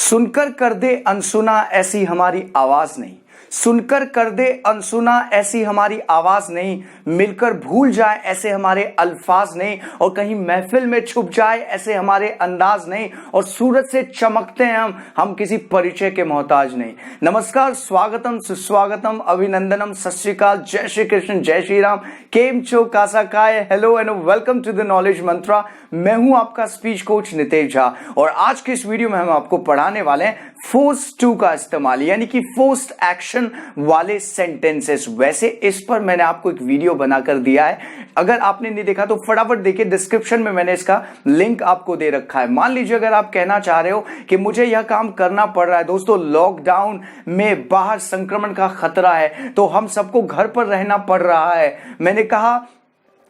सुनकर कर दे अनसुना ऐसी हमारी आवाज नहीं, सुनकर कर दे अनसुना ऐसी हमारी आवाज नहीं, मिलकर भूल जाए ऐसे हमारे अल्फाज नहीं, और कहीं महफिल में छुप जाए ऐसे हमारे अंदाज नहीं, और सूरज से चमकते हैं हम किसी परिचय के मोहताज नहीं। नमस्कार, स्वागतम, सुस्वागतम, अभिनंदनम, सत श्री अकाल, जय श्री कृष्ण, जय श्री राम, केम छो, कासा काय, hello and welcome to the knowledge Mantra. मैं हूं आपका स्पीच कोच नितेश झा, और आज के इस वीडियो में हम आपको पढ़ाने वाले हैं फोर्स टू का इस्तेमाल, यानी कि फोर्स्ड एक्शन वाले सेंटेंसेस। वैसे इस पर मैंने आपको एक वीडियो बनाकर दिया है, अगर आपने नहीं देखा तो फटाफट देखिए, डिस्क्रिप्शन में मैंने इसका लिंक आपको दे रखा है। मान लीजिए अगर आप कहना चाह रहे हो कि मुझे यह काम करना पड़ रहा है, दोस्तों लॉकडाउन में बाहर संक्रमण का खतरा है, तो हम सबको घर पर रहना पड़ रहा है। मैंने कहा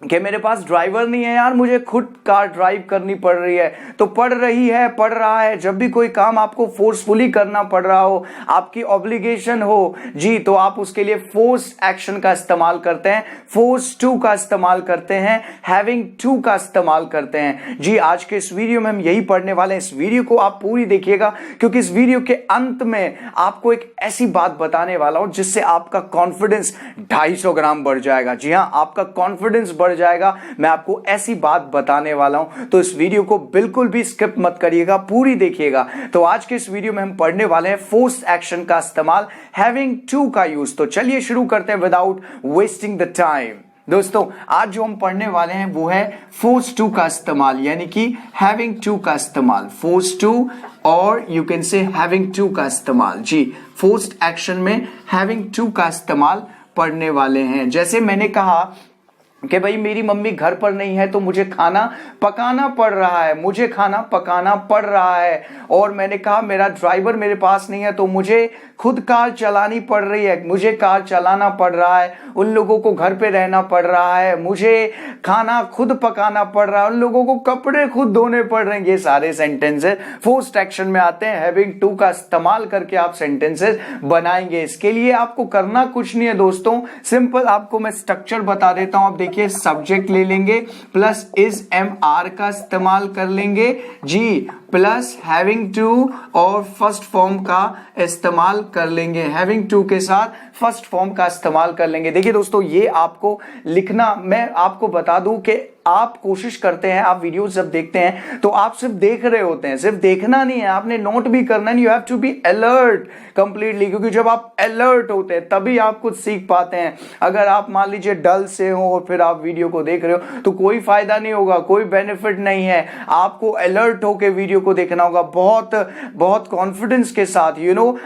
कि मेरे पास ड्राइवर नहीं है यार, मुझे खुद कार ड्राइव करनी पड़ रही है, तो पड़ रहा है। जब भी कोई काम आपको फोर्सफुली करना पड़ रहा हो, आपकी ऑब्लिगेशन हो जी, तो आप उसके लिए फोर्स एक्शन का इस्तेमाल करते हैं, फोर्स टू का इस्तेमाल करते हैं, हैविंग टू का इस्तेमाल करते हैं जी। आज के इस वीडियो में हम यही पढ़ने वाले हैं। इस वीडियो को आप पूरी देखिएगा, क्योंकि इस वीडियो के अंत में आपको एक ऐसी बात बताने वाला हूं जिससे आपका कॉन्फिडेंस 250 ग्राम बढ़ जाएगा। जी हां, आपका कॉन्फिडेंस बढ़ जाएगा। मैं आपको ऐसी बात बताने वाला हूं, तो इस वीडियो को बिल्कुल भी स्किप मत करिएगा, पूरी देखिएगा। तो आज के इस वीडियो में हम पढ़ने वाले हैं फोर्स एक्शन का इस्तेमाल, हैविंग टू का यूज। तो चलिए शुरू करते हैं विदाउट वेस्टिंग द टाइम। दोस्तों आज जो हम पढ़ने वाले हैं वो है फोर्स टू का इस्तेमाल, यानी कि हैविंग टू का इस्तेमाल। फोर्स टू और you can say having to का इस्तेमाल जी। फोर्स्ड एक्शन में हैविंग टू का इस्तेमाल पढ़ने वाले हैं। जैसे मैंने कहा कि भाई मेरी मम्मी घर पर नहीं है तो मुझे खाना पकाना पड़ रहा है, मुझे खाना पकाना पड़ रहा है। और मैंने कहा मेरा ड्राइवर मेरे पास नहीं है तो मुझे खुद कार चलानी पड़ रही है, मुझे कार चलाना पड़ रहा है। उन लोगों को घर पे रहना पड़ रहा है, मुझे खाना खुद पकाना पड़ रहा है, उन लोगों को कपड़े खुद धोने पड़ रहे हैं। ये सारे सेंटेंसेस फोर्स्ड एक्शन में आते हैं। हैविंग टू का इस्तेमाल करके आप सेंटेंसेस बनाएंगे। इसके लिए आपको करना कुछ नहीं है दोस्तों, सिंपल आपको मैं स्ट्रक्चर बता देता हूं। आप देखिए, सब्जेक्ट ले लेंगे प्लस इज एम आर का इस्तेमाल कर लेंगे जी, प्लस हैविंग टू और फर्स्ट फॉर्म का इस्तेमाल कर लेंगे। हैविंग टू के साथ फर्स्ट फॉर्म का इस्तेमाल कर लेंगे। देखिए दोस्तों, ये आपको लिखना, मैं आपको बता दूं कि आप कोशिश करते हैं, आप वीडियोस जब देखते हैं तो आप सिर्फ देख रहे होते हैं, सिर्फ देखना नहीं है, आपने नोट भी करना है। You have to be alert completely, क्योंकि जब आप अलर्ट होते हैं तभी आप कुछ सीख पाते हैं। अगर आप मान लीजिए डल से हो और फिर आप वीडियो को देख रहे हो तो कोई फायदा नहीं होगा, कोई बेनिफिट नहीं है। आपको अलर्ट होकर वीडियो को देखना होगा, बहुत बहुत कॉन्फिडेंस के साथ।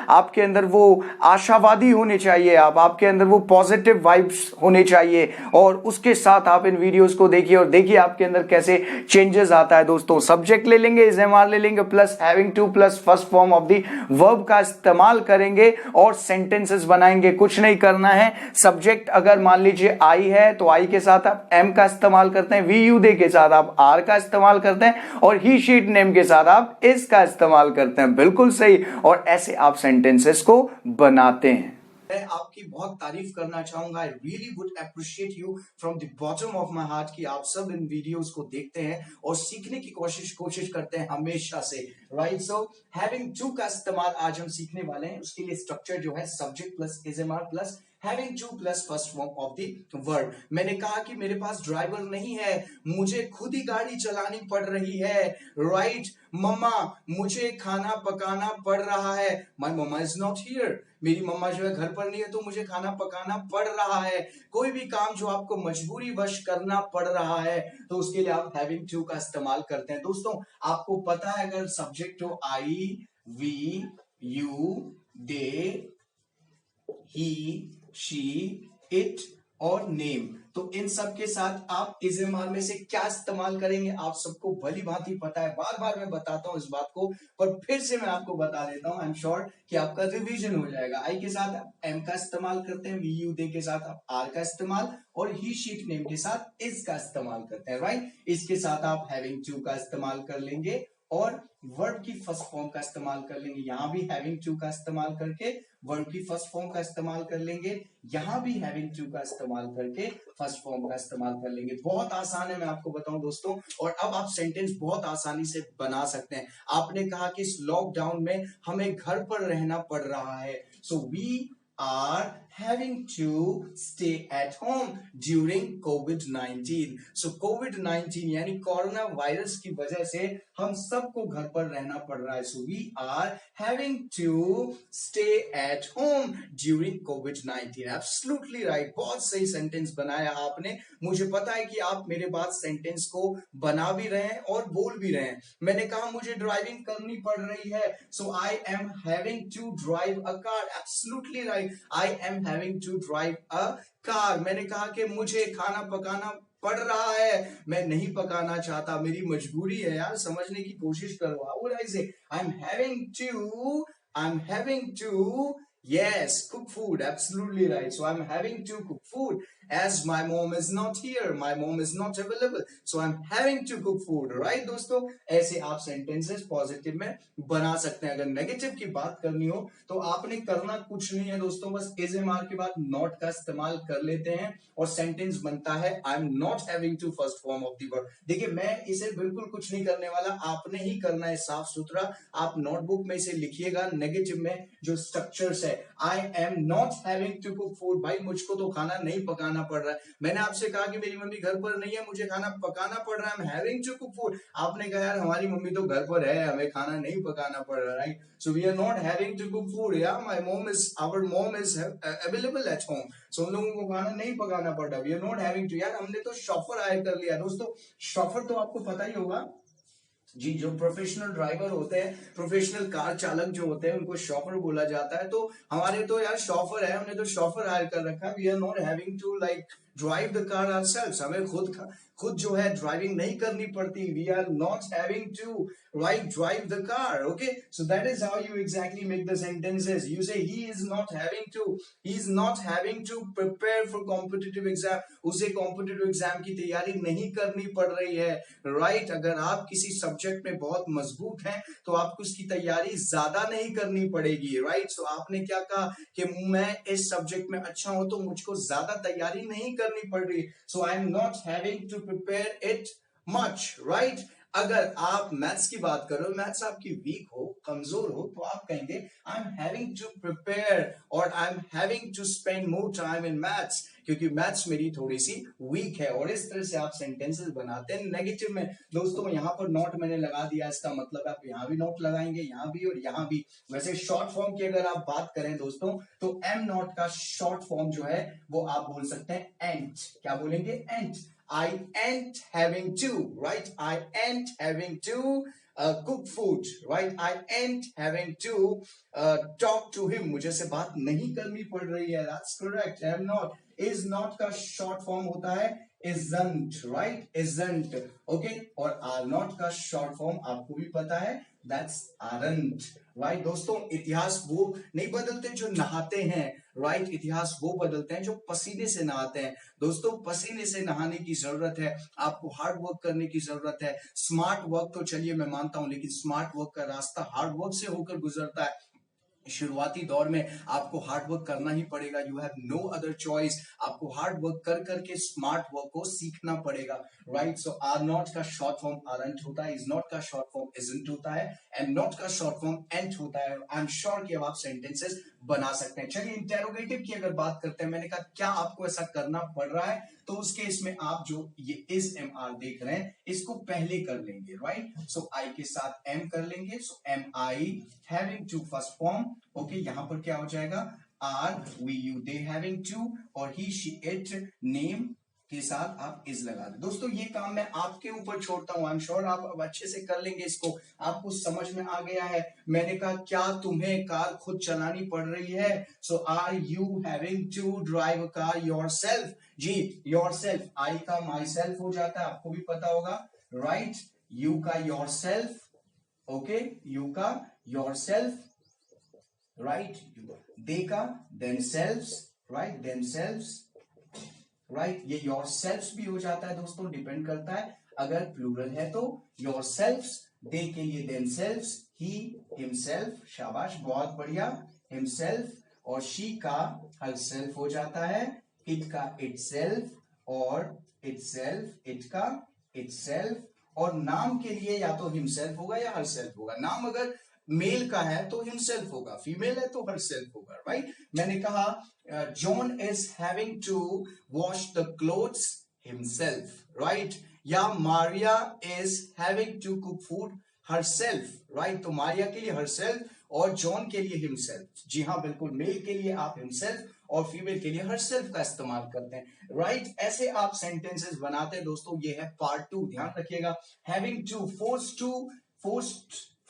आपके अंदर वो आशावादी होने चाहिए, आपके अंदर वो पॉजिटिव वाइब्स होने चाहिए, और उसके साथ आप इन वीडियोस को देखिए और देखिए आपके अंदर कैसे चेंजेस आता है। दोस्तों सब्जेक्ट ले लेंगे, इज एम आर ले लेंगे, plus having to plus first form of the verb का इस्तेमाल करेंगे और सेंटेंसेस बनाएंगे। कुछ नहीं करना है। सब्जेक्ट अगर मान लीजिए आई है तो आई के साथ आप एम का इस्तेमाल करते हैं, वी यू दे के साथ आप आर का इस्तेमाल करते हैं, और ही शीट नेम के साथ आप इस का इस्तेमाल करते हैं। बिल्कुल सही। और ऐसे आप सेंटेंसेस को बनाते हैं। मैं आपकी बहुत तारीफ करना चाहूंगा। I really would appreciate you from the bottom of my heart कि आप सब इन वीडियोस को देखते हैं और सीखने की कोशिश करते हैं हमेशा से, राइट। सो हैविंग टू का इस्तेमाल आज हम सीखने वाले हैं। उसके लिए स्ट्रक्चर जो है subject plus is am are plus having to plus first form of the word. मैंने कहा कि मेरे पास ड्राइवर नहीं है, मुझे खुद ही गाड़ी चलानी पड़ रही है, राइट। मम्मा मुझे खाना पकाना पड़ रहा है, my mamma is not here. मेरी मम्मा जो है घर पर नहीं है तो मुझे खाना पकाना पड़ रहा है। कोई भी काम जो आपको मजबूरी वश करना पड़ रहा है तो उसके लिए आप हैविंग टू का इस्तेमाल करते हैं। दोस्तों आपको पता है, अगर सब्जेक्ट हो I, we, you, they, he, she, it और नेम, तो इन सब के साथ आप इज एम आर में से क्या इस्तेमाल करेंगे आप सबको भली भांति पता है। बार बार मैं बताता हूं इस बात को, पर फिर से मैं आपको बता देता हूं। आई एम श्योर कि आपका रिवीजन हो जाएगा। आई के साथ आप एम का इस्तेमाल करते हैं, वी यू दे के साथ आप आर का इस्तेमाल, और ही शीट नेम के साथ इस का इस्तेमाल करते हैं, राइट। इसके साथ आप हैविंग टू का इस्तेमाल कर लेंगे और वर्ब की फर्स्ट फॉर्म का इस्तेमाल कर लेंगे, यहां भी हैविंग टू का इस्तेमाल करके वर्ब की फर्स्ट फॉर्म का इस्तेमाल कर लेंगे, यहां भी हैविंग टू का इस्तेमाल करके फर्स्ट फॉर्म का इस्तेमाल कर लेंगे। बहुत आसान है, मैं आपको बताऊं दोस्तों, और अब आप सेंटेंस बहुत आसानी से बना सकते हैं। आपने कहा कि इस लॉकडाउन में हमें घर पर रहना पड़ रहा है, so we are having to stay at home during COVID-19. So COVID-19 यानी कोरोना वायरस की वजह से हम सबको घर पर रहना पड़ रहा है। So we are having to stay at home during COVID-19. Absolutely right. बहुत सही सेंटेंस बनाया आपने। मुझे पता है कि आप मेरे बाद सेंटेंस को बना भी रहे हैं और बोल भी रहे हैं। मैंने कहा मुझे ड्राइविंग करनी पड़ रही है, so I am having to drive a car. Absolutely right. I am having to drive a car. मैंने कहा कि मुझे खाना पकाना पड़ रहा है, मैं नहीं पकाना चाहता, मेरी मजबूरी है यार, समझने की कोशिश करो। How would I say? I'm having to, yes, cook food. Absolutely right. So I'm having to cook food as my mom is not here. My mom is not available. So I'm having to cook food. Right दोस्तों, ऐसे आप sentences positive में बना सकते हैं। अगर negative की बात करनी हो तो आपने करना कुछ नहीं है दोस्तों, बस इज एम आर के बाद नॉट का इस्तेमाल कर लेते हैं और सेंटेंस बनता है I am not having to first form of the word. देखिए मैं इसे बिल्कुल कुछ नहीं करने वाला, आपने ही करना है साफ सुथरा। आप नोटबुक में इसे लिखिएगा, नेगेटिव में जो स्ट्रक्चर्स है, I am not having to cook food, भाई मुझको तो खाना नहीं पकाना पड़ रहा है। मैंने आपसे कहा कि मेरी मम्मी घर पर नहीं है, मुझे खाना पकाना पड़ रहा है, I am having to cook food. आपने कहा यार हमारी मम्मी तो घर पर है, हमें खाना नहीं पकाना पड़ रहा, right? So we are not having to cook food, या my mom is, our mom is available at home. So उन लोगों को खाना नहीं पकाना पड़ रहा, we are not having to. यार हमने तो शॉफर हायर कर लिया दोस्तों। शॉफर तो आपको पता ही होगा जी, जो प्रोफेशनल ड्राइवर होते हैं, प्रोफेशनल कार चालक जो होते हैं, उनको शॉफर बोला जाता है। तो हमारे तो यार शॉफर है, हमने तो शॉफर हायर कर रखा है। We are not having to like drive the car ourselves, हमें खुद जो है ड्राइविंग नहीं करनी पड़ती। We are not having to right drive the car. Okay, so that is how you exactly make the sentences. You say he is not having to prepare for competitive exam, उसे competitive exam की तैयारी नहीं करनी पड़ रही है, right? अगर आप किसी सब्जेक्ट में बहुत मजबूत हैं तो आपको उसकी तैयारी ज्यादा नहीं करनी पड़ेगी, राइट? सो आपने क्या कहा कि मैं इस सब्जेक्ट में अच्छा हूं तो मुझको ज्यादा तैयारी नहीं करनी पड़ रही। So I am not having to prepare it much, right? अगर आप मैथ्स की बात करो, मैथ्स आपकी वीक हो, कमजोर हो, तो आप कहेंगे I am having to prepare और I am having to spend more time in maths, क्योंकि मैथ्स मेरी थोड़ी सी वीक है। और इस तरह से आप सेंटेंसेस बनाते हैं नेगेटिव में। दोस्तों यहाँ पर नॉट मैंने लगा दिया, इसका मतलब आप यहाँ भी नॉट लगाएंगे, यहाँ भी और यहाँ भी। वैसे शॉर्ट फॉर्म की अगर आप बात करें दोस्तों, तो एम नॉट का शॉर्ट फॉर्म जो है वो आप बोल सकते हैं एंट। क्या बोलेंगे? एंट। I ain't having to, right? I ain't having to cook food, right? I ain't having to talk to him. मुझे से बात नहीं करनी पड़ रही है। That's correct. am not. Is not का short form होता है isn't, right? Isn't. Okay? और are not का short form आपको भी पता है, that's aren't, right? दोस्तों इतिहास वो नहीं बदलते जो नहाते हैं, राइट? इतिहास वो बदलते हैं जो पसीने से नहाते हैं। दोस्तों पसीने से नहाने की जरूरत है, आपको हार्ड वर्क करने की जरूरत है। स्मार्ट वर्क तो चलिए मैं मानता हूं, लेकिन स्मार्ट वर्क का रास्ता हार्ड वर्क से होकर गुजरता है। शुरुआती दौर में आपको हार्ड वर्क करना ही पड़ेगा, you have no other choice. आपको हार्ड वर्क कर करके स्मार्ट वर्क को सीखना पड़ेगा, राइट? सो आर नॉट का शॉर्ट फॉर्म आरंट होता है, इज नॉट का शॉर्ट फॉर्म इजंट होता है, एम नॉट का शॉर्ट फॉर्म एंट होता है। आई एम श्योर कि अब आप सेंटेंसेस बना सकते हैं। चलिए इंटेरोगेटिव की अगर बात करते हैं, मैंने कहा क्या आपको ऐसा करना पड़ रहा है, तो उस केस में आप जो ये इज एम आर देख रहे हैं इसको पहले कर लेंगे, राइट? सो आई के साथ एम कर लेंगे, so am I having to first form. Okay, यहां पर क्या हो जाएगा? Are we you they having to, और ही शी इट नेम के साथ आप इज लगा दे। दोस्तों ये काम मैं आपके ऊपर छोड़ता हूं, आई एम श्योर आप अब अच्छे से कर लेंगे इसको, आपको समझ में आ गया है। मैंने कहा क्या तुम्हें कार खुद चलानी पड़ रही है? So are you having to drive a car yourself? जी योरसेल्फ, आई का माई सेल्फ हो जाता है, आपको भी पता होगा, राइट? यू का योरसेल्फ, ओके, यू का योरसेल्फ, राइट? दे का themselves, right? themselves, right. ये योर सेल्फ भी हो जाता है दोस्तों, डिपेंड करता है। अगर प्लूरल है तो योर सेल्फ, दे के लिए देमसेल्व्स, ही हिमसेल्फ, शाबाश बहुत बढ़िया, हिमसेल्फ, और शी का हरसेल्फ हो जाता है, इट का इटसेल्फ, और इटसेल्फ, इट का इटसेल्फ, और नाम के लिए या तो हिमसेल्फ होगा या हरसेल्फ होगा। नाम अगर मेल का है तो हिमसेल्फ होगा, फीमेल है तो हरसेल्फ होगा, राइट। मैंने कहा John is having to wash the clothes himself, right. या Maria is having to cook food herself, right. तो मारिया के लिए हरसेल्फ और जॉन के लिए हिमसेल्फ। जी हाँ बिल्कुल, मेल के लिए आप हिमसेल्फ और फीमेल के लिए हरसेल्फ का इस्तेमाल करते हैं, राइट। ऐसे आप सेंटेंसेस बनाते हैं दोस्तों। ये है पार्ट 2, ध्यान रखिएगा। हैविंग टू,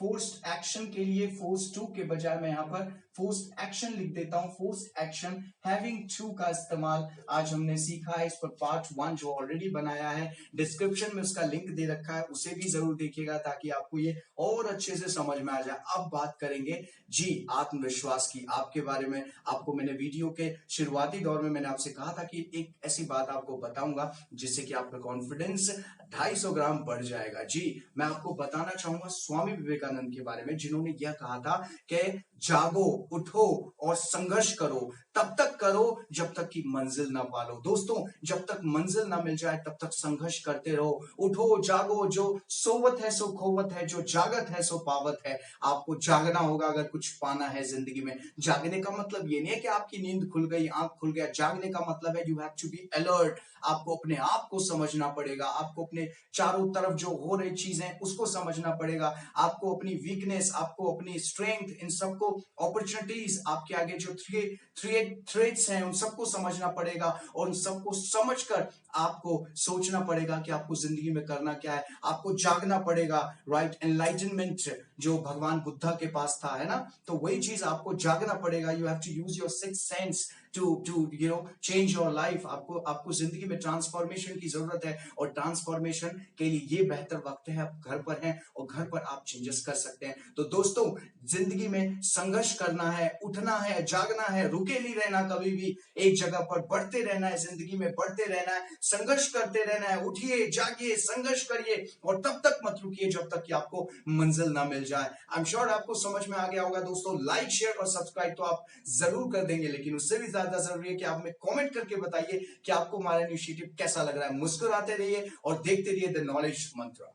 फोर्स्ड एक्शन के लिए फोर्स टू के बजाय मैं यहां पर फोर्स्ड एक्शन लिख देता हूं, फोर्स्ड एक्शन। हैविंग टू का इस्तेमाल आज हमने सीखा है। इस पर पार्ट 1 जो ऑलरेडी बनाया है, डिस्क्रिप्शन में उसका लिंक दे रखा है, उसे भी जरूर देखिएगा ताकि आपको ये और अच्छे से समझ में आ जाए। अब बात करेंगे जी आत्मविश्वास की। आपके बारे में आपको मैंने वीडियो के शुरुआती दौर में मैंने आपसे कहा था कि एक ऐसी बात आपको बताऊंगा जिससे कि आपका कॉन्फिडेंस 250 ग्राम बढ़ जाएगा। जी मैं आपको बताना चाहूंगा स्वामी विवेकानंद के बारे में, जिन्होंने यह कहा था कि जागो, उठो और संघर्ष करो, तब तक करो जब तक कि मंजिल ना पालो। दोस्तों जब तक मंजिल ना मिल जाए तब तक संघर्ष करते रहो। उठो जागो, जो सोवत है सो खोवत है, जो जागत है सो पावत है। आपको जागना होगा अगर कुछ पाना है जिंदगी में। जागने का मतलब ये नहीं है कि आपकी नींद खुल गई, आंख खुल गया। जागने का मतलब है you have to be alert. आपको अपने आप को समझना पड़ेगा, आपको अपने चारों तरफ जो हो रही चीजें उसको समझना पड़ेगा, आपको अपनी वीकनेस, आपको अपनी स्ट्रेंथ, इन सबको, अपॉर्चुनिटीज, आपके आगे जो थ्रेट्स हैं उन सबको समझना पड़ेगा, और उन सबको समझकर आपको सोचना पड़ेगा कि आपको जिंदगी में करना क्या है। आपको जागना पड़ेगा, राइट। एनलाइटनमेंट जो भगवान बुद्धा के पास था, है ना, तो वही चीज आपको जागना पड़ेगा। You have to use your sixth sense to you know change your life. आपको जिंदगी में ट्रांसफॉर्मेशन की जरूरत है, और ट्रांसफॉर्मेशन के लिए ये बेहतर वक्त है, आप घर पर हैं और घर पर आप चेंजेस कर सकते हैं। तो दोस्तों जिंदगी में संघर्ष करना है, उठना है, जागना है, रुके नहीं रहना कभी भी, एक जगह पर बढ़ते रहना है, जिंदगी में बढ़ते रहना है, संघर्ष करते रहना है। उठिए, जागिए, संघर्ष करिए, और तब तक मत रुकिए जब तक कि आपको मंजिल ना मिल जाए। आई एम श्योर आपको समझ में आ गया होगा दोस्तों। लाइक, शेयर और सब्सक्राइब तो आप जरूर कर देंगे, लेकिन उससे भी ज्यादा जरूरी है कि आप हमें कमेंट करके बताइए कि आपको हमारा इनिशिएटिव कैसा लग रहा है। मुस्कुराते रहिए और देखते रहिए द नॉलेज मंत्र।